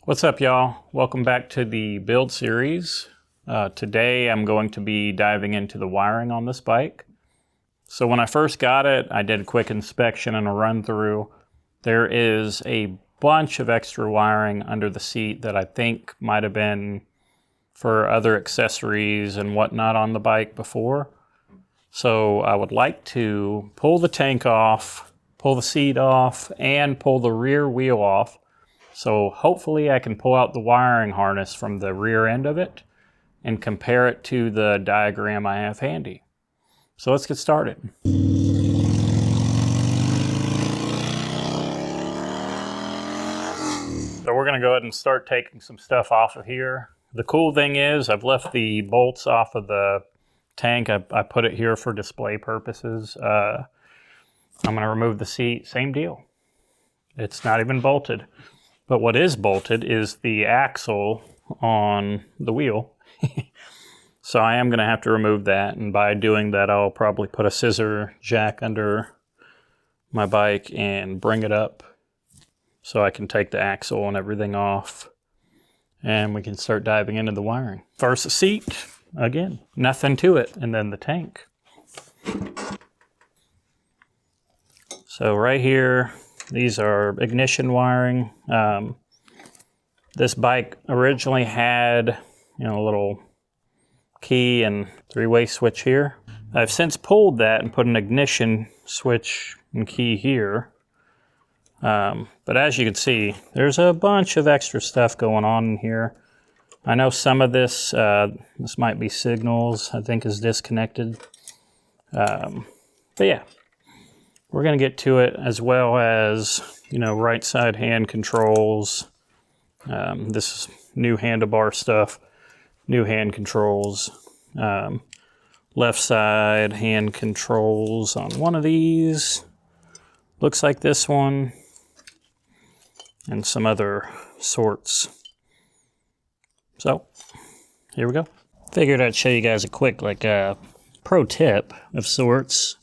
What's up, y'all? Welcome back to the build series. Today I'm going to be diving into the wiring on this bike. So when I first got it, I did a quick inspection and a run through. There is a bunch of extra wiring under the seat that I think might have been for other accessories and whatnot on the bike before. So I would like to pull the tank off, pull the seat off, and pull the rear wheel off. So hopefully I can pull out the wiring harness from the rear end of it and compare it to the diagram I have handy. So let's get started. So we're gonna go ahead and start taking some stuff off of here. The cool thing is I've left the bolts off of the tank. I put it here for display purposes. I'm gonna remove the seat, same deal. It's not even bolted. But what is bolted is the axle on the wheel. So I am going to have to remove that, and by doing that I'll probably put a scissor jack under my bike and bring it up so I can take the axle and everything off, and we can start diving into the wiring. First the seat, again, nothing to it, and then the tank. So right here, these are ignition wiring. This bike originally had, a little key and three-way switch here. I've since pulled that and put an ignition switch and key here. But as you can see, there's a bunch of extra stuff going on in here. I know some of this, this might be signals, I think is disconnected. But yeah. We're going to get to it, as well as, right side hand controls. This is new handlebar stuff, new hand controls. Left side hand controls on one of these. Looks like this one. And some other sorts. So, here we go. Figured I'd show you guys a quick, pro tip of sorts.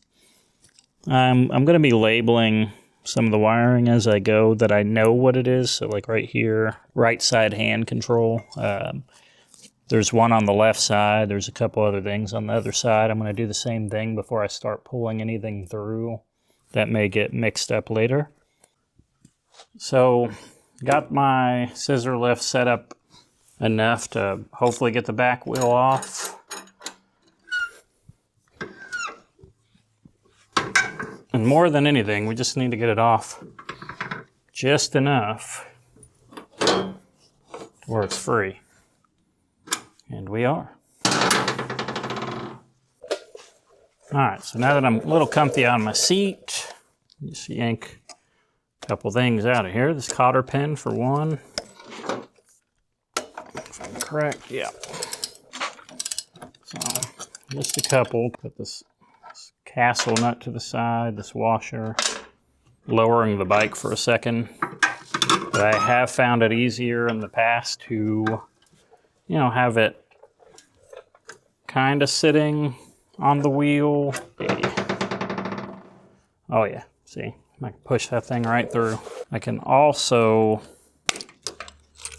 I'm going to be labeling some of the wiring as I go that I know what it is. So like right here, right side hand control. There's one on the left side. There's a couple other things on the other side. I'm going to do the same thing before I start pulling anything through that may get mixed up later. So got my scissor lift set up enough to hopefully get the back wheel off. And more than anything, we just need to get it off just enough where it's free. And we are. Alright, so now that I'm a little comfy on my seat, just yank a couple things out of here. This cotter pin for one. If I'm correct, yeah. So, just a couple. Put this castle nut to the side, this washer, lowering the bike for a second. But I have found it easier in the past to, have it kind of sitting on the wheel. Oh yeah, see, I can push that thing right through. I can also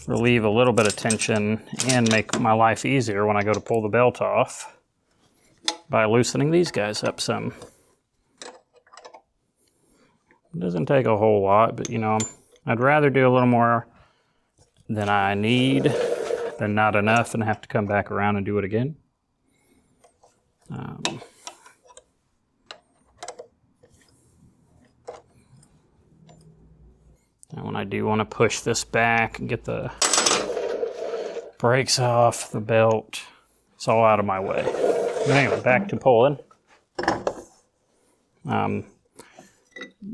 relieve a little bit of tension and make my life easier when I go to pull the belt off by loosening these guys up some. It doesn't take a whole lot, but I'd rather do a little more than I need than not enough and have to come back around and do it again. And when I do want to push this back and get the brakes off the belt, it's all out of my way. But anyway, back to pulling.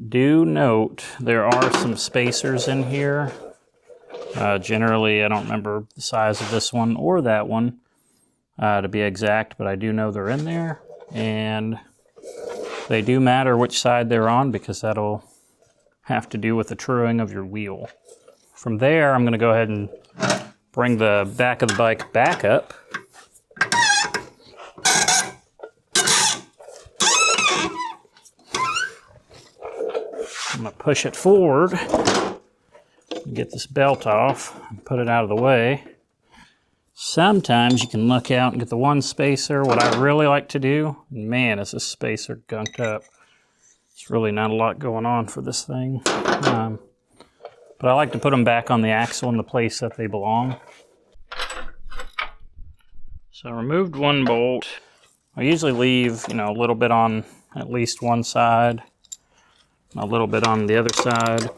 Do note there are some spacers in here. Generally, I don't remember the size of this one or that one to be exact, but I do know they're in there. And they do matter which side they're on because that'll have to do with the truing of your wheel. From there, I'm going to go ahead and bring the back of the bike back up. I'm going to push it forward, Get this belt off and put it out of the way. Sometimes you can look out and get the one spacer. What I really like to do, man, is this spacer gunked up. There's really not a lot going on for this thing. But I like to put them back on the axle in the place that they belong. So I removed one bolt. I usually leave, a little bit on at least one side, a little bit on the other side.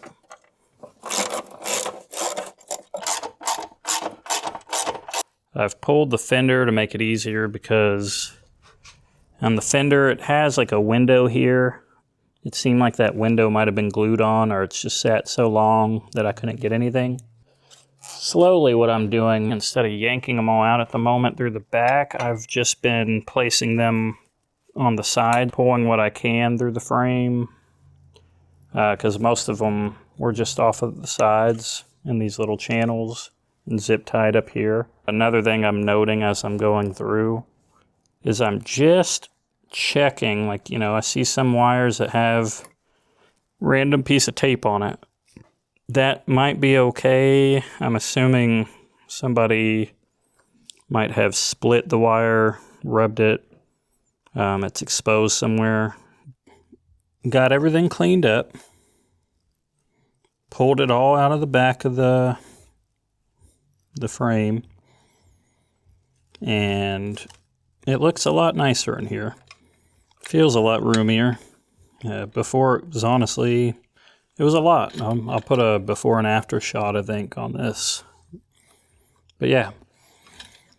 I've pulled the fender to make it easier because on the fender it has like a window here. It seemed like that window might have been glued on, or it's just sat so long that I couldn't get anything. Slowly what I'm doing, instead of yanking them all out at the moment through the back, I've just been placing them on the side, pulling what I can through the frame, because most of them were just off of the sides in these little channels and zip tied up here. Another thing I'm noting as I'm going through is I'm just checking, I see some wires that have random piece of tape on it. That might be okay. I'm assuming somebody might have split the wire, rubbed it. It's exposed somewhere. Got everything cleaned up. Pulled it all out of the back of the frame. And it looks a lot nicer in here. Feels a lot roomier. Before it was honestly, it was a lot. I'll put a before and after shot, I think, on this. But yeah,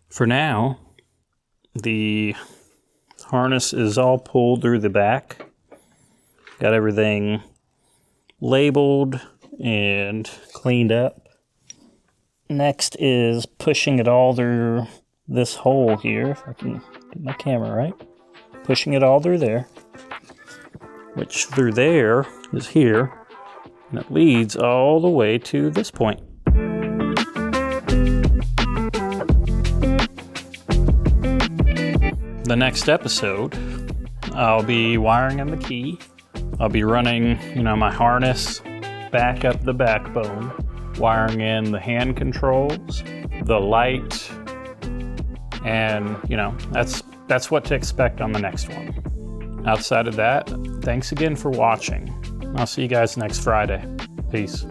for now, the harness is all pulled through the back. Got everything labeled and cleaned up. Next is pushing it all through this hole here, if I can get my camera right. Pushing it all through there, which through there is here, and it leads all the way to this point. The next episode, I'll be wiring in the key. I'll be running, my harness back up the backbone, wiring in the hand controls, the light, and that's what to expect on the next one. Outside of that, thanks again for watching. I'll see you guys next Friday. Peace.